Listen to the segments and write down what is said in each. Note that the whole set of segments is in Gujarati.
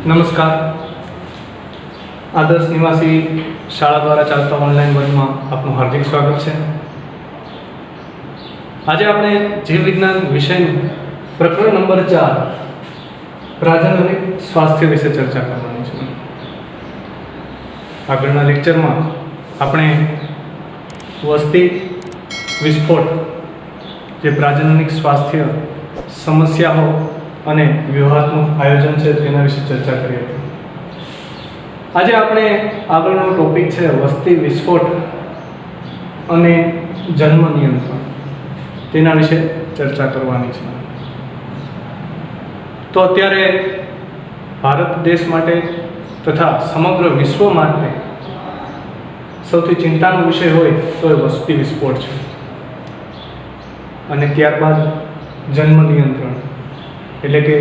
નમસ્કાર. આદર્શ નિવાસી શાળા દ્વારા ચાલતા ઓનલાઈન વર્ગમાં આપનું હાર્દિક સ્વાગત છે. આજે આપણે જીવ વિજ્ઞાન વિષયનું પ્રકરણ નંબર 4 પ્રાજનનિક સ્વાસ્થ્ય વિશે ચર્ચા કરવાની છે. આગળના લેક્ચરમાં આપણે વસ્તી વિસ્ફોટ, જે પ્રાજનનિક સ્વાસ્થ્ય સમસ્યાઓ અને વ્યૂહાત્મક આયોજન છે તેના વિશે ચર્ચા કરી હતી. આજે આપણે આગળનો ટોપિક છે વસ્તી વિસ્ફોટ અને જન્મ નિયંત્રણ, તેના વિશે ચર્ચા કરવાની છે. તો અત્યારે ભારત દેશ માટે તથા સમગ્ર વિશ્વ માટે સૌથી ચિંતાનો વિષય હોય તો એ વસ્તી વિસ્ફોટ છે. અને ત્યારબાદ જન્મ નિયંત્રણ, એટલે કે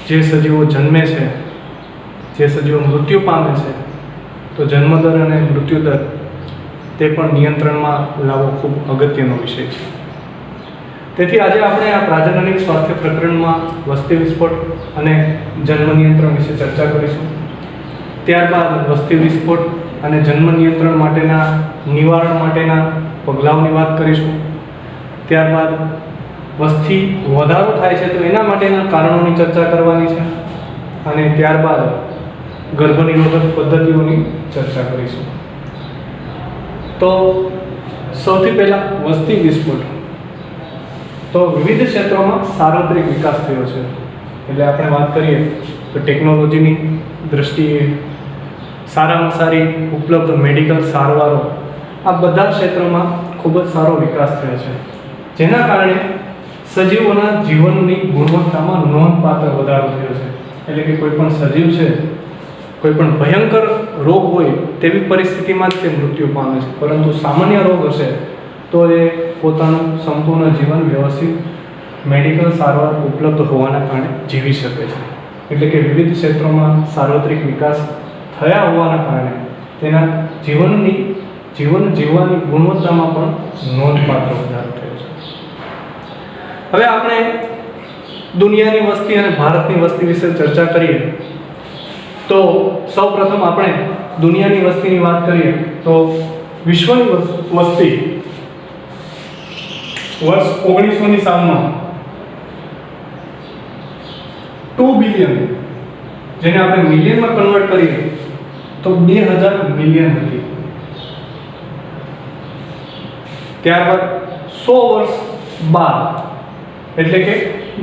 જે સજીવો જન્મે છે, જે સજીવો મૃત્યુ પામે છે, તો જન્મદર અને મૃત્યુદર તે પણ નિયંત્રણમાં લાવવો ખૂબ અગત્યનો વિષય છે. તેથી આજે આપણે આ પ્રાજનનિક સ્વાસ્થ્ય પ્રકરણમાં વસ્તી વિસ્ફોટ અને જન્મ નિયંત્રણ વિશે ચર્ચા કરીશું. ત્યારબાદ વસ્તી વિસ્ફોટ અને જન્મ નિયંત્રણ માટેના નિવારણ માટેના પગલાઓની વાત કરીશું. ત્યારબાદ વસ્તી વધારો થાય છે તો એના માટેના કારણોની ચર્ચા કરવાની છે. અને ત્યારબાદ ગર્ભનિરોધક પદ્ધતિઓની ચર્ચા કરીશું. તો સૌથી પહેલા વસ્તી વિસ્ફોટ. તો વિવિધ ક્ષેત્રોમાં સાર્વત્રિક વિકાસ થયો છે. એટલે આપણે વાત કરીએ તો ટેકનોલોજીની દ્રષ્ટિએ સારામાં સારી ઉપલબ્ધ મેડિકલ સારવારો, આ બધા ક્ષેત્રોમાં ખૂબ જ સારો વિકાસ થયો છે, જેના કારણે સજીવોના જીવનની ગુણવત્તામાં નોંધપાત્ર વધારો થયો છે. એટલે કે કોઈ પણ સજીવ છે, કોઈ પણ ભયંકર રોગ હોય તેવી પરિસ્થિતિમાં જ તે મૃત્યુ પામે છે, પરંતુ સામાન્ય રોગ હશે તો એ પોતાનું સંપૂર્ણ જીવન વ્યવસ્થિત મેડિકલ સારવાર ઉપલબ્ધ હોવાના કારણે જીવી શકે છે. એટલે કે વિવિધ ક્ષેત્રોમાં સાર્વત્રિક વિકાસ થયા હોવાના કારણે તેના જીવન જીવવાની ગુણવત્તામાં પણ નોંધપાત્ર વધારો થયો છે. હવે આપણે દુનિયાની વસ્તી અને ભારતની વસ્તી વિશે ચર્ચા કરીએ તો સૌપ્રથમ આપણે દુનિયાની વસ્તીની વાત કરીએ તો વિશ્વની વસ્તી વર્ષ 1900ની સાલમાં 2 બિલિયન, જેને આપણે મિલિયનમાં કન્વર્ટ કરીએ તો 2000 મિલિયન હતી. ત્યારબાદ 100 વર્ષ બાદ, એટલે કે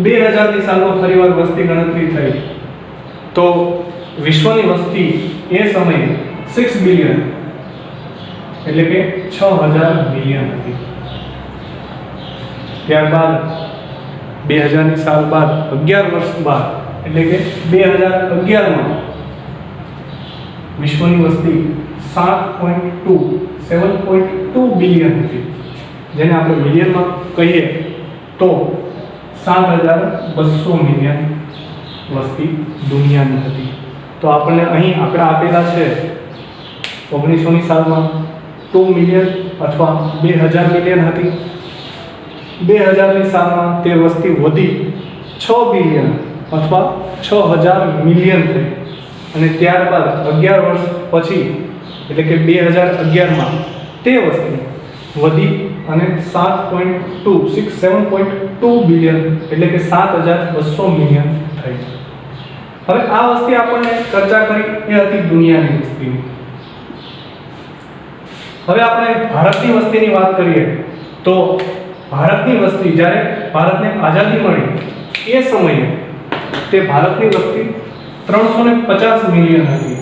2000ની સાલમાં ફરીવાર વસ્તી ગણતરી થઈ તો વિશ્વની વસ્તી એ સમયે 6 બિલિયન, એટલે કે 6000 મિલિયન હતી. ત્યારબાદ 2000ની સાલ બાદ 11 વર્ષ બાદ, એટલે કે 2011માં વિશ્વની વસ્તી 7.2 બિલિયન હતી, જેને આપણે મિલિયનમાં કહીએ તો 7200 મિલિયન વસ્તી દુનિયાની હતી. તો આપણને અહીં આંકડા આપેલા છે. 1900ની સાલમાં 2 મિલિયન અથવા 2000 મિલિયન હતી. 2000ની સાલમાં તે વસ્તી વધી 6 બિલિયન અથવા 6000 મિલિયન થઈ. અને ત્યારબાદ 11 વર્ષ પછી, એટલે કે 2011માં તે વસ્તી વધી અને 7.2 બિલિયન, એટલે કે 7200 મિલિયન થઈ. હવે આ વસ્તી આપણને ચર્ચા કરી એ હતી દુનિયાની વસ્તીની. હવે આપણે ભારતની વસ્તીની વાત કરીએ તો ભારતની વસ્તી, જ્યારે ભારતને આઝાદી મળી એ સમયે તે ભારતની વસ્તી 350 મિલિયન હતી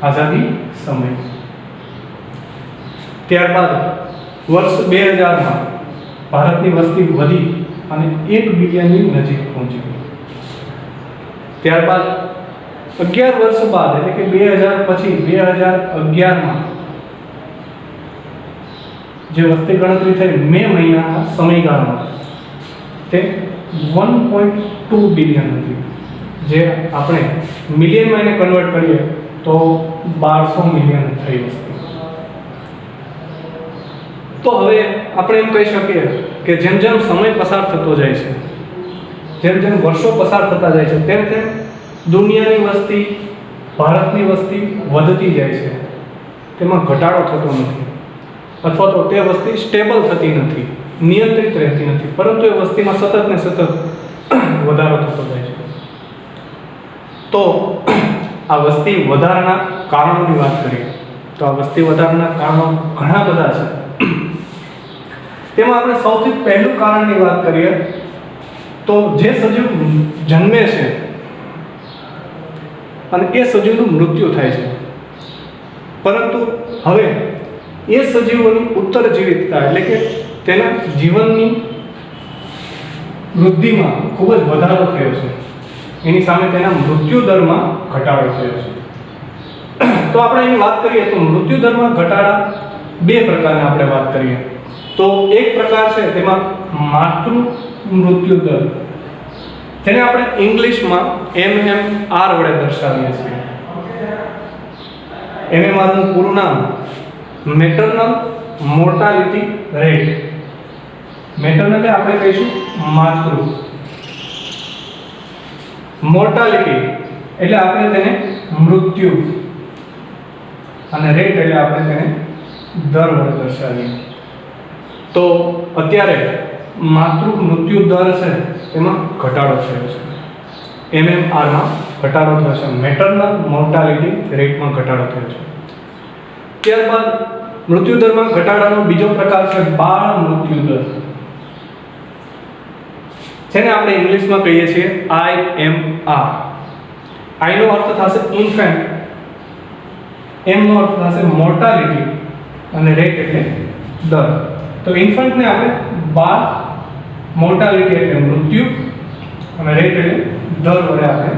આઝાદી સમયે. ત્યારબાદ વર્ષ 2000માં ભારતની વસ્તી વધી અને 1 બિલિયનની નજીક પહોંચી ગઈ. ત્યારબાદ 11 વર્ષ બાદ, એટલે કે 2000 પછી 2011માં જે વસ્તી ગણતરી થઈ મે મહિનાના સમયગાળામાં તે 1.2 બિલિયન હતી, જે આપણે મિલિયનમાં એને કન્વર્ટ કરીએ તો 1200 મિલિયન થઈ વસ્તી. તો હવે આપણે એમ કહી શકીએ કે જેમ જેમ સમય પસાર થતો જાય છે, જેમ જેમ વર્ષો પસાર થતા જાય છે તેમ તેમ દુનિયાની વસ્તી, ભારતની વસ્તી વધતી જાય છે, તેમાં ઘટાડો થતો નથી, અથવા તો તે વસ્તી સ્ટેબલ થતી નથી, નિયંત્રિત રહેતી નથી, પરંતુ એ વસ્તીમાં સતત ને સતત વધારો થતો જાય છે. તો આ વસ્તી વધારાના કારણોની વાત કરીએ તો આ વસ્તી વધારાના કારણો ઘણા બધા છે. તેમાં આપણે સૌથી પહેલું કારણની વાત કરીએ તો જે સજીવ જન્મે છે અને એ સજીવનું મૃત્યુ થાય છે, પરંતુ હવે એ સજીવોની ઉત્તરજીવિતતા એટલે કે તેના જીવનની વૃદ્ધિમાં ખૂબ જ વધારો થયો છે, એની સામે તેના મૃત્યુ દરમાં ઘટાડો થયો છે. તો આપણે એની વાત કરીએ તો મૃત્યુ દરમાં ઘટાડા બે પ્રકારના આપણે વાત કરીએ તો એક પ્રકાર છે તેમાં માતૃ મૃત્યુ દર, જેને આપણે ઇંગ્લિશમાં MMR વડે દર્શાવીએ છીએ. MMR નું પૂરું નામ મેટરનલ મોર્ટાલિટી રેટ. મેટરનલ એટલે આપણે કહીશું માતૃ, મોર્ટાલિટી એટલે આપણે તેને મૃત્યુ, અને રેટ એટલે આપણે તેને દર વડે દર્શાવીએ. તો અત્યારે માતૃ મૃત્યુ દર છે એમાં ઘટાડો થયો છે, MMR માં ઘટાડો થયો છે, મેટરનલ મોર્ટાલિટી રેટમાં ઘટાડો થયો છે. ત્યારબાદ મૃત્યુ દરમાં ઘટાડાનો બીજો પ્રકાર છે બાળ મૃત્યુ દર, જેને આપણે ઇંગ્લિશમાં કહીએ છીએ IMR. I નો અર્થ થશે ઇન્ફન્ટ, M નો અર્થ થશે મોર્ટાલિટી અને રેટ એટલે દર. તો ઇન્ફન્ટ ને આપણે બાળ, મોર્ટાલિટી એટલે મૃત્યુ અને રેટ એટલે દર વડે આપણે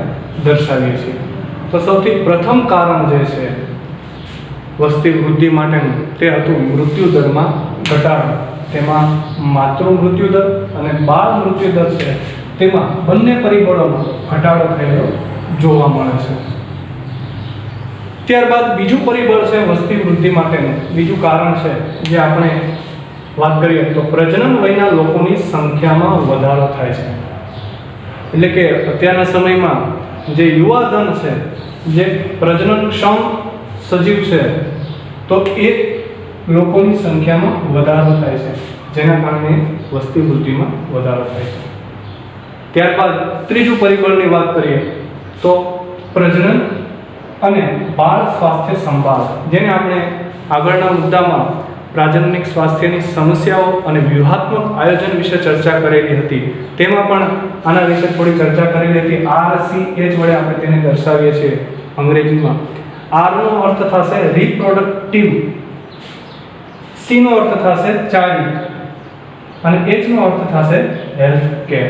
દર્શાવીએ છીએ. તો સૌથી પ્રથમ કારણ જે છે વસ્તી વૃદ્ધિ માટેનું તે હતું મૃત્યુ દરમાં ઘટાડો. તેમાં માતૃ મૃત્યુ દર અને બાળ મૃત્યુ દર છે તેમાં બંને પરિબળોમાં ઘટાડો થયેલો જોવા મળે છે. ત્યારબાદ બીજું પરિબળ છે વસ્તી વૃદ્ધિ માટેનું બીજું કારણ છે જે આપણે વાત કરીએ તો પ્રજનન વયના લોકોની સંખ્યામાં વધારો થાય છે. એટલે કે અત્યારના સમયમાં જે યુવાધન છે, જે પ્રજનનક્ષમ સજીવ છે, તો એ લોકોની સંખ્યામાં વધારો થાય છે, જેના કારણે વસ્તી વૃદ્ધિમાં વધારો થાય છે. ત્યારબાદ ત્રીજું પરિબળની વાત કરીએ તો પ્રજનન અને બાળ સ્વાસ્થ્ય સંભાળ, જેને આપણે આગળના મુદ્દામાં પ્રાજનનિક સ્વાસ્થ્યની સમસ્યાઓ અને વ્યૂહાત્મક આયોજન વિશે ચર્ચા કરેલી હતી, તેમાં પણ આના વિશે થોડી ચર્ચા કરેલી હતી. RCH વડે આપણે તેને દર્શાવીએ છીએ અંગ્રેજીમાં. R નો અર્થ થશે રિપ્રોડક્ટિવ, C નો અર્થ થશે ચાઇલ્ડ અને H નો અર્થ થશે હેલ્થ કેર.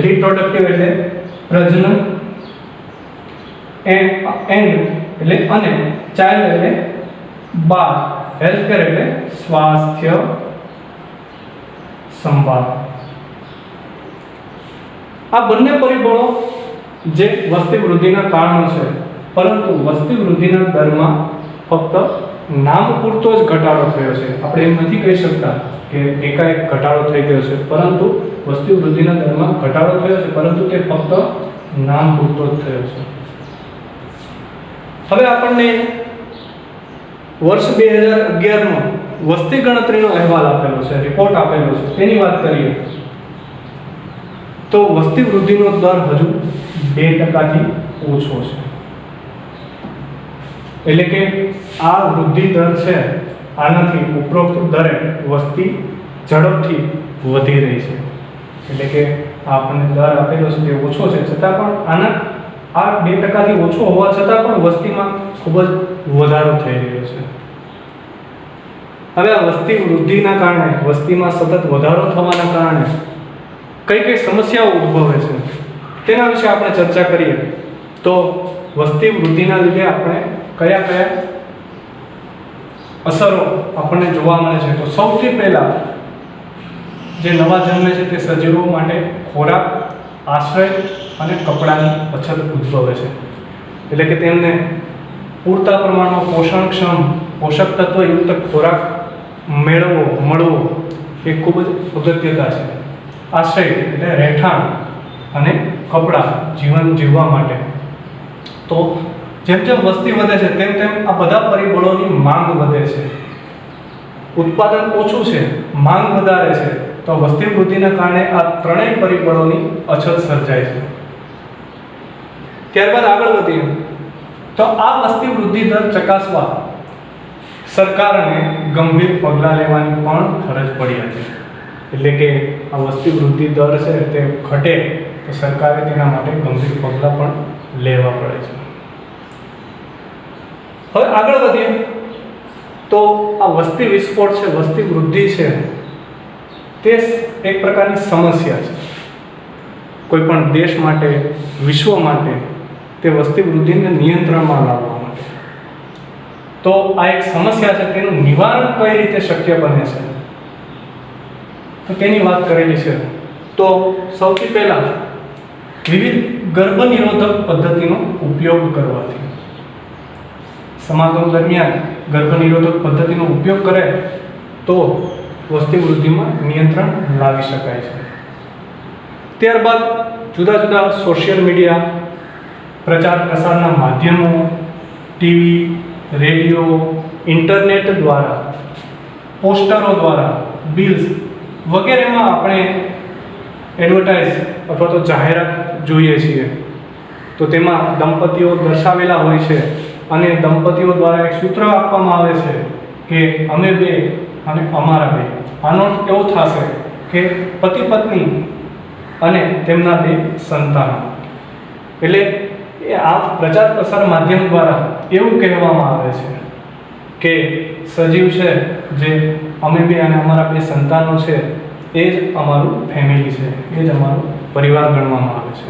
રિપ્રોડક્ટિવ એટલે પ્રજનન, એન્ડ એટલે અને ચાઇલ્ડ એટલે બાળ, હેલ્થ કેર એટલે સ્વાસ્થ્ય સંભાળ. આ બંને પરિબળો જે વસ્તી વૃદ્ધિના કારણો છે, પરંતુ વસ્તી વૃદ્ધિના દરમાં ફક્ત નામ પૂરતો જ ઘટાડો થયો છે. આપણે એમ નથી કહી શકતા કે એકાએક ઘટાડો થઈ ગયો છે, પરંતુ વસ્તી વૃદ્ધિના દરમાં ઘટાડો થયો છે, પરંતુ તે ફક્ત નામ પૂરતો જ થયો છે. હવે આપણને વર્ષ 2011 નો વસ્તી ગણતરીનો અહેવાલ આપેલો છે, રિપોર્ટ આપેલો છે, તેની વાત કરીએ તો વસ્તી વૃદ્ધિનો દર હજુ 2% ઓછો છે. એટલે કે આ વૃદ્ધિ દર છે, આનાથી ઉપરોક્ત દરે વસ્તી ઝડપથી વધી રહી છે. એટલે કે આપણને દર આપેલો છે તે ઓછો છે, છતાં પણ આ 2%થી ઓછો હોવા છતાં પણ વસ્તીમાં ખૂબ જ વધારો થઈ રહ્યો છે. હવે આ વસ્તી વૃદ્ધિના કારણે, વસ્તીમાં સતત વધારો થવાના કારણે કઈ કઈ સમસ્યાઓ ઉદ્ભવે છે તેના વિશે આપણે ચર્ચા કરીએ તો વસ્તી વૃદ્ધિના લીધે આપણે કયા કયા અસરો આપણને જોવા મળે છે. તો સૌથી પહેલા જે નવા જન્મે છે તે સજીવો માટે ખોરાક, આશ્રય અને કપડાની અછત ઉદ્ભવે છે. એટલે કે તેમને પૂરતા પ્રમાણમાં પોષણક્ષમ, પોષક તત્વયુક્ત ખોરાક મળવો એ ખૂબ જ અગત્યતા છે. આશ્રય એટલે રહેઠાણ, અને કપડાં જીવન જીવવા માટે. તો જેમ જેમ વસ્તી વધે છે તેમ તેમ આ બધા પરિબળોની માંગ વધે છે. ઉત્પાદન ઓછું છે, માંગ વધારે છે, તો વસ્તી વૃદ્ધિના કારણે આ ત્રણેય પરિબળોની અછત સર્જાય છે. ત્યારબાદ આગળ વધીએ તો આ વસ્તી વૃદ્ધિ દર ચકાસવા સરકારને ગંભીર પગલાં લેવાની પણ ફરજ પડી હતી. એટલે કે આ વસ્તી વૃદ્ધિ દર છે તે ઘટે તો સરકારે તેના માટે ગંભીર પગલાં પણ લેવા પડે છે. હવે આગળ વધીએ તો આ વસ્તી વિસ્ફોટ છે, વસ્તી વૃદ્ધિ છે, તે એક પ્રકારની સમસ્યા છે. કોઈ પણ દેશ માટે, વિશ્વ માટે તે વસ્તી વૃદ્ધિને નિયંત્રણમાં લાવવા માટે. તો આ એક સમસ્યા છે, તેનું નિવારણ કઈ રીતે શક્ય બને છે તો તેની વાત કરેલી છે. તો સૌથી પહેલા વિવિધ ગર્ભ નિરોધક પદ્ધતિનો ઉપયોગ કરવાથી, સમાગમ દરમિયાન ગર્ભ નિરોધક પદ્ધતિનો ઉપયોગ કરે તો વસ્તી વૃદ્ધિમાં નિયંત્રણ લાવી શકાય છે. ત્યારબાદ જુદા જુદા સોશિયલ મીડિયા, પ્રચાર પ્રસારના માધ્યમો, ટીવી, રેડિયો, ઇન્ટરનેટ દ્વારા, પોસ્ટરો દ્વારા, બિલ્સ વગેરેમાં આપણે એડવર્ટાઇઝ અથવા તો જાહેરાત જોઈએ છીએ. તો તેમાં દંપતીઓ દર્શાવેલા હોય છે અને દંપતીઓ દ્વારા એક સૂત્ર આપવામાં આવે છે કે અમે બે અને અમારા બે. આનો અર્થ એવો થશે કે પતિ પત્ની અને તેમના બે સંતાનો. એટલે આ પ્રચાર પ્રસાર માધ્યમ દ્વારા એવું કહેવામાં આવે છે કે સજીવ છે જે અમે બે અને અમારા બે સંતાનો છે એ જ અમારું ફેમિલી છે, એ જ અમારું પરિવાર ગણવામાં આવે છે.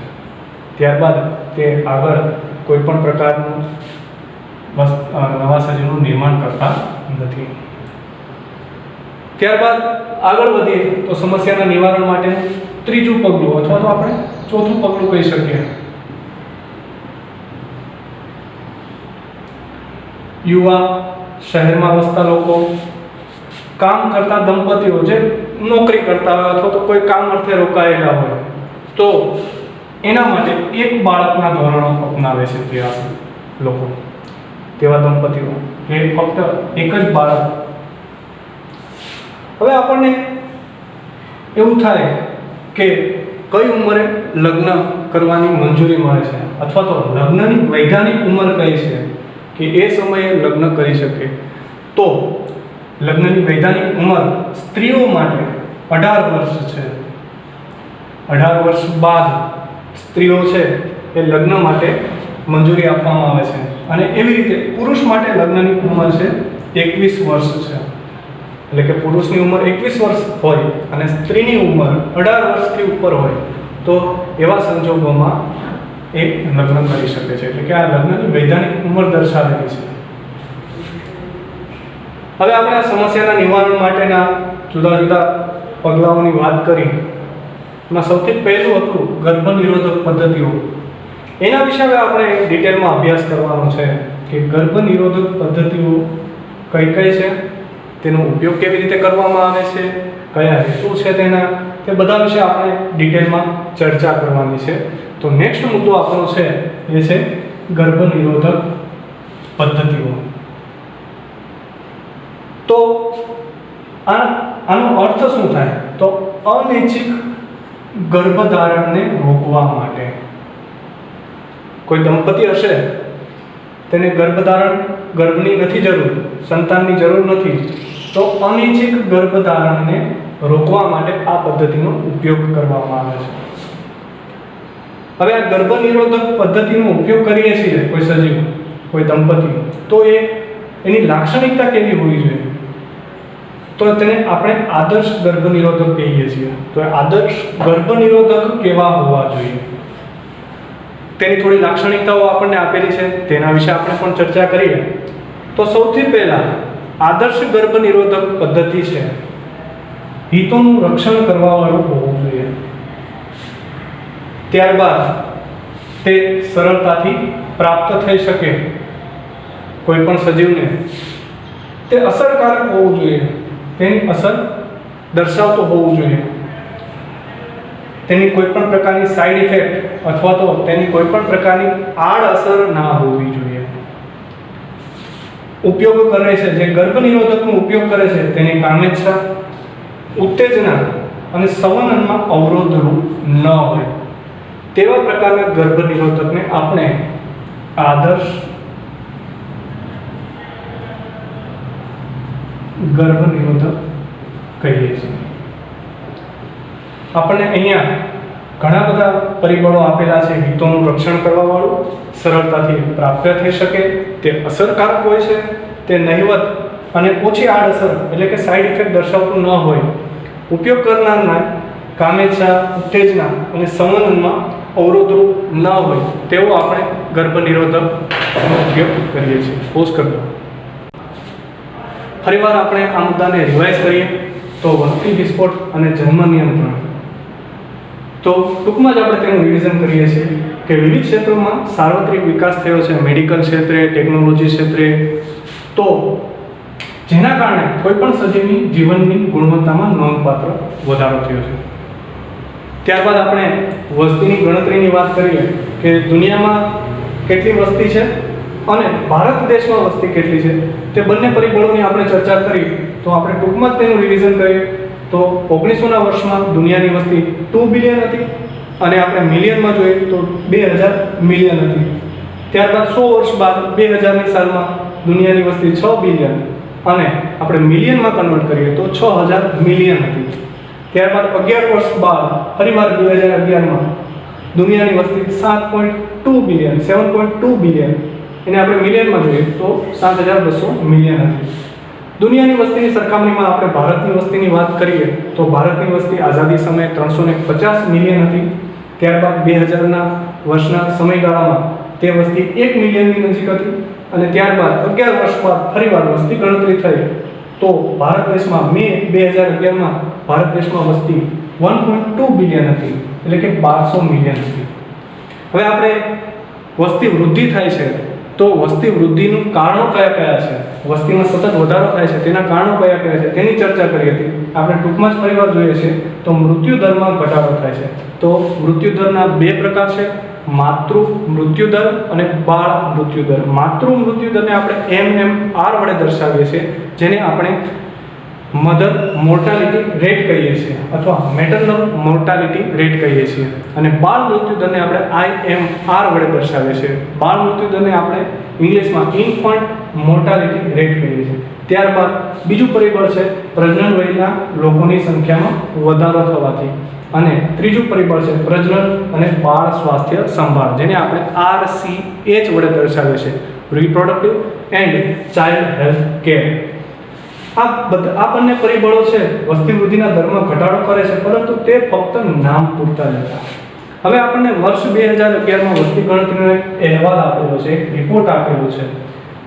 ત્યારબાદ તે આગળ કોઈ પણ પ્રકારનું નવા સજીવનું નિર્માણ કરતા નથી. ત્યારબાદ આગળ વધીએ તો સમસ્યાના નિવારણ માટે ત્રીજું પગલું અથવા તો આપણે ચોથું પગલું કહી શકીએ. યુવા, શહેરમાં વસતા લોકો, કામ કરતા દંપતીઓ જે નોકરી કરતા હોય અથવા તો કોઈ કામ અર્થે રોકાયેલા હોય તો એના માટે એક બાળકના ધોરણો અપનાવે છે તેવા લોકો, તેવા દંપતીઓ કે ફક્ત એક જ બાળક. હવે આપણને એવું થાય કે કઈ ઉંમરે લગ્ન કરવાની મંજૂરી મળે છે અથવા તો લગ્નની વૈધાનિક ઉંમર કઈ છે કે એ સમયે લગ્ન કરી શકે. તો લગ્નની વૈધાનિક ઉંમર સ્ત્રીઓ માટે 18 વર્ષ છે. 18 વર્ષ બાદ સ્ત્રીઓ છે એ લગ્ન માટે મંજૂરી આપવામાં આવે છે. અને એવી રીતે પુરુષ માટે લગ્નની ઉંમર છે 21 વર્ષ છે. એટલે કે પુરુષની ઉંમર 21 વર્ષ હોય અને સ્ત્રીની ઉંમર 18 વર્ષથી ઉપર હોય તો એવા સંજોગોમાં એ લગ્ન કરી શકે છે. એટલે કે આ લગ્નની વૈધાનિક ઉંમર દર્શાવેલી છે. હવે આપણે આ સમસ્યાના નિવારણ માટેના જુદા જુદા પગલાઓની વાત કરી. એમાં સૌથી પહેલું હતું ગર્ભ નિરોધક પદ્ધતિઓ. એના વિશે હવે આપણે ડિટેલમાં અભ્યાસ કરવાનો છે કે ગર્ભ નિરોધક પદ્ધતિઓ કઈ કઈ છે, તેનો ઉપયોગ કેવી રીતે કરવામાં આવે છે, કયા હેતુ છે તેના, તે બધા વિશે આપણે ડિટેલમાં ચર્ચા કરવાની છે. તો નેક્સ્ટ મુદ્દો આપણો છે એ છે ગર્ભ નિરોધક પદ્ધતિઓ. તો આનો અર્થ શું થાય તો અનૈચ્છિક ગર્ભધારણને રોકવા માટે. કોઈ દંપતી હશે તેને ગર્ભની નથી જરૂર, સંતાનની જરૂર નથી, તો અનૈચ્છિક ગર્ભધારણને રોકવા માટે આ પદ્ધતિનો ઉપયોગ કરવામાં આવે છે. હવે આ ગર્ભ નિરોધક પદ્ધતિનો ઉપયોગ કરીએ છીએ કોઈ સજીવ, કોઈ દંપતી, તો એની લાક્ષણિકતા કેવી હોવી જોઈએ તો તેને આપણે આદર્શ ગર્ભ નિરોધક કહીએ છીએ. તો આદર્શ ગર્ભ નિરોધક કેવા હોવા જોઈએ તેની થોડી લાક્ષણિકતાઓ આપણને આપેલી છે, તેના વિશે આપણે પણ ચર્ચા કરીએ. તો સૌથી પહેલા આદર્શ ગર્ભ નિરોધક પદ્ધતિ છે હિતોનું રક્ષણ કરવાવાળું હોવું જોઈએ. ત્યારબાદ તે સરળતાથી પ્રાપ્ત થઈ શકે કોઈ પણ સજીવને, તે અસરકારક હોવું જોઈએ, તેની અસર દર્શાવતો હોવું જોઈએ. તેની કોઈ પણ પ્રકારની સાઈડ ઇફેક્ટ અથવા તો તેની કોઈ પણ પ્રકારની આડઅસર ના હોવી જોઈએ. ઉપયોગ કરે છે, જે ગર્ભનિરોધકનો ઉપયોગ કરે છે તેની કામેચ્છા, ઉત્તેજના અને સંવનનમાં અવરોધરૂપ ન હોય તેવા પ્રકારના ગર્ભનિરોધકને આપણે આદર્શ ગર્ભનિરોધક કહીએ છીએ. આપણને અહીંયા ઘણા બધા પરિબળો આપેલા છે. હિતોનું રક્ષણ કરવા વાળું, સરળતાથી પ્રાપ્ય થઈ શકે, તે અસરકારક હોય છે, તે નહિવત અને ઓછી આડઅસર એટલે કે સાઈડ ઇફેક્ટ દર્શાવતું ન હોય, ઉપયોગ કરનારના કામેચ્છા, ઉત્તેજના અને સંવનનમાં અવરોધરૂપ ન હોય તેવો આપણે ગર્ભનિરોધકનો ઉપયોગ કરીએ છીએ. પોઝ કરી દો. ફરીવાર આપણે આ મુદ્દાને રિવાઇઝ કરીએ તો વસ્તી વિસ્ફોટ અને જન્મ નિયંત્રણ. તો ટૂંકમાં જ આપણે તેનું રિવિઝન કરીએ છીએ કે વિવિધ ક્ષેત્રોમાં સાર્વત્રિક વિકાસ થયો છે, મેડિકલ ક્ષેત્રે, ટેકનોલોજી ક્ષેત્રે, તો જેના કારણે કોઈ પણ સજીવની જીવનની ગુણવત્તામાં નોંધપાત્ર વધારો થયો છે. ત્યારબાદ આપણે વસ્તીની ગણતરીની વાત કરીએ કે દુનિયામાં કેટલી વસ્તી છે અને ભારત દેશમાં વસ્તી કેટલી છે, તે બંને પરિબળોની આપણે ચર્ચા કરી. તો આપણે ટૂંકમાં જ તેનું રિવિઝન કરીએ તો 1900ના વર્ષમાં દુનિયાની વસ્તી 2 બિલિયન હતી અને આપણે મિલિયનમાં જોઈએ તો 2000 મિલિયન હતી. ત્યારબાદ 100 વર્ષ બાદ 2000ની સાલમાં દુનિયાની વસ્તી 6 બિલિયન અને આપણે મિલિયનમાં કન્વર્ટ કરીએ તો 6000 મિલિયન હતી. ત્યારબાદ 11 વર્ષ બાદ ફરીવાર 2011માં દુનિયાની વસ્તી 7.2 બિલિયન 7.2 બિલિયન, એને આપણે મિલિયનમાં જોઈએ તો 7200 મિલિયન હતી. દુનિયાની વસ્તીની સરખામણીમાં આપણે ભારતની વસ્તીની વાત કરીએ તો ભારતની વસ્તી આઝાદી સમયે 350 મિલિયન હતી. ત્યારબાદ 2000ના વર્ષના સમયગાળામાં તે વસ્તી 1 મિલિયનની નજીક હતી અને ત્યારબાદ 11 વર્ષ બાદ ફરીવાર વસ્તી ગણતરી થઈ તો ભારત દેશમાં મે 2011માં ભારત દેશમાં વસ્તી 1.2 બિલિયન હતી એટલે કે 1200 મિલિયન હતી. હવે આપણે વસ્તી વૃદ્ધિ થાય છે તો વસ્તી વૃદ્ધિનું કારણો કયા કયા છે, વસ્તીમાં સતત વધારો થાય છે તેના કારણો કયા કયા છે તેની ચર્ચા કરી હતી. આપણે ટૂંકમાં જ ફરીવાર જોઈએ છે તો મૃત્યુ દરમાં ઘટાડો થાય છે. તો મૃત્યુ દરના બે પ્રકાર છે, માતૃ મૃત્યુ દર અને બાળ મૃત્યુ દર. માતૃ મૃત્યુ દરને આપણે MMR વડે દર્શાવીએ છીએ, જેને આપણે મધર મોર્ટાલિટી રેટ કહીએ છીએ અથવા મેટરનલ મોર્ટાલિટી રેટ કહીએ છીએ અને બાળ મૃત્યુ દરને આપણે IMR વડે દર્શાવીએ છીએ. બાળ મૃત્યુ દરને આપણે ઇંગ્લિશમાં ઇન્ફન્ટ મોર્ટાલિટી રેટ કહીએ છીએ. ત્યારબાદ બીજું પરિબળ છે પ્રજનન વયના લોકોની સંખ્યામાં વધારો થવાથી અને ત્રીજું પરિબળ છે પ્રજનન અને બાળ સ્વાસ્થ્ય સંભાળ, જેને આપણે RCH વડે દર્શાવીએ છીએ, reproductive and child health care. આ બંને પરિબળો છે વસ્તી વૃદ્ધિના દરમાં ઘટાડો કરે છે, પરંતુ તે ફક્ત નામ પૂરતા જ હતા. હવે આપણને વર્ષ 2011માં વસ્તી ગણતરીનો એક અહેવાલ આપેલો છે, એક રિપોર્ટ આપેલો છે,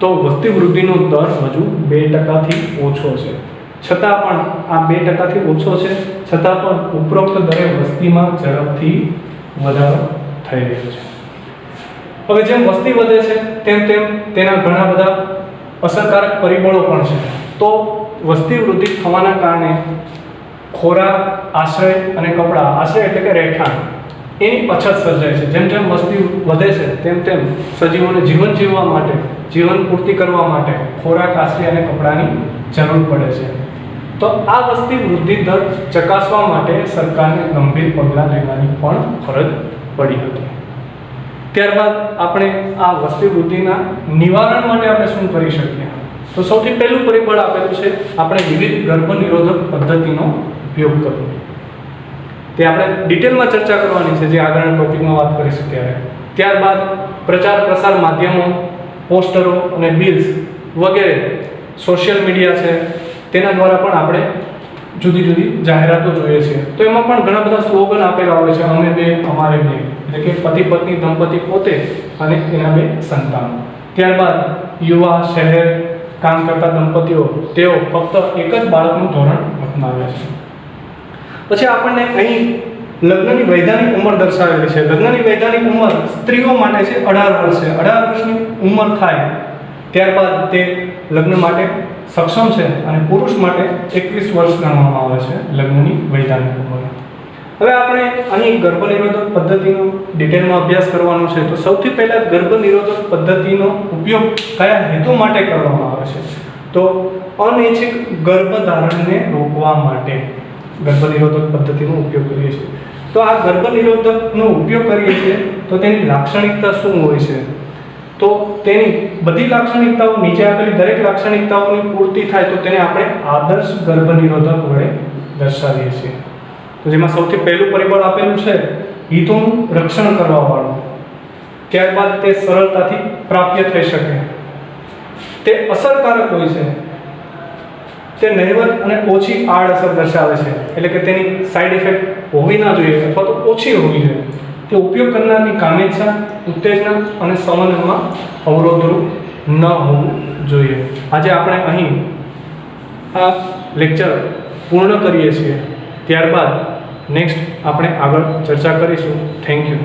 તો વસ્તી વૃદ્ધિનો દર હજુ 2%થી ઓછો છે. છતાં પણ આ 2%થી ઓછો છે છતાં પણ ઉપરોક્ત દરે વસ્તીમાં ઝડપથી વધારો થઈ રહ્યો છે. હવે જેમ વસ્તી વધે છે તેમ તેમ તેના ઘણા બધા અસરકારક પરિબળો પણ છે. તો વસ્તી વૃદ્ધિ થવાના કારણે ખોરાક, આશ્રય અને કપડાં, આશ્રય એટલે કે રહેઠાણ, એની અછત સર્જાય છે. જેમ જેમ વસ્તી વધે છે તેમ તેમ સજીવોને જીવન જીવવા માટે, જીવન પૂર્તિ કરવા માટે ખોરાક, આશ્રય અને કપડાની જરૂર પડે છે. તો આ વસ્તી વૃદ્ધિ દર ચકાસવા માટે સરકારને ગંભીર પગલાં લેવાની પણ ફરજ પડી હતી. ત્યારબાદ આપણે આ વસ્તી વૃદ્ધિના નિવારણ માટે આપણે શું કરી શકીએ? તો સૌથી પહેલું પરિબળ આપેલું છે આપણે વિવિધ ગર્ભનિરોધક પદ્ધતિનો ઉપયોગ કરવો. તે આપણે ડિટેલમાં ચર્ચા કરવાની છે, જે આગળના ટોપિકમાં વાત કરીશું ત્યારે. ત્યારબાદ પ્રચાર પ્રસાર માધ્યમો, પોસ્ટરો અને બિલ્સ વગેરે, સોશિયલ મીડિયા છે તેના દ્વારા પણ આપણે જુદી જુદી જાહેરાતો જોઈએ છીએ. તો એમાં પણ ઘણા બધા સ્લોગન આપેલા હોય છે, અમે બે અમારે બે, એટલે કે પતિ પત્ની દંપતી પોતે અને એના બે સંતાનો. ત્યારબાદ યુવા, શહેર કામ કરતા દંપતીઓ, તેઓ ફક્ત એક જ બાળકનું ધોરણ અપનાવે છે. પછી આપણને અહીં લગ્નની વૈધાનિક ઉંમર દર્શાવેલી છે. લગ્નની વૈધાનિક ઉંમર સ્ત્રીઓ માટે છે 18 વર્ષ છે. 18 વર્ષની ઉંમર થાય ત્યારબાદ તે લગ્ન માટે સક્ષમ છે અને પુરુષ માટે 21 વર્ષ ગણવામાં આવે છે લગ્નની વૈધાનિક ઉંમર. હવે આપણે અહીં ગર્ભનિરોધક પદ્ધતિનો ડિટેલમાં અભ્યાસ કરવાનો છે. તો સૌથી પહેલાં ગર્ભનિરોધક પદ્ધતિનો ઉપયોગ કયા હેતુ માટે કરવામાં આવે છે? તો અનૈચ્છિક ગર્ભધારણને રોકવા માટે ગર્ભનિરોધક પદ્ધતિનો ઉપયોગ કરીએ છીએ. તો આ ગર્ભનિરોધકનો ઉપયોગ કરીએ છીએ તો તેની લાક્ષણિકતા શું હોય છે? તો તેની બધી લાક્ષણિકતાઓ, નીચે આપેલી દરેક લાક્ષણિકતાઓની પૂર્તિ થાય તો તેને આપણે આદર્શ ગર્ભનિરોધક વડે દર્શાવીએ છીએ. તો જેમાં સૌથી પહેલું પરિબળ આપેલું છે હિતોનું રક્ષણ કરવાવાળું. ત્યારબાદ તે સરળતાથી પ્રાપ્ય થઈ શકે, તે અસરકારક હોય છે, તે નહિવત અને ઓછી આડઅસર દર્શાવે છે, એટલે કે તેની સાઈડ ઇફેક્ટ હોવી ના જોઈએ અથવા તો ઓછી હોવી જોઈએ. તે ઉપયોગ કરનારની કામેચ્છા, ઉત્તેજના અને સમન્વયમાં અવરોધરૂપ ન હોવું જોઈએ. આજે આપણે અહીં આ લેક્ચર પૂર્ણ કરીએ છીએ. ત્યારબાદ નેક્સ્ટ આપણે આગળ ચર્ચા કરીશું. Thank you.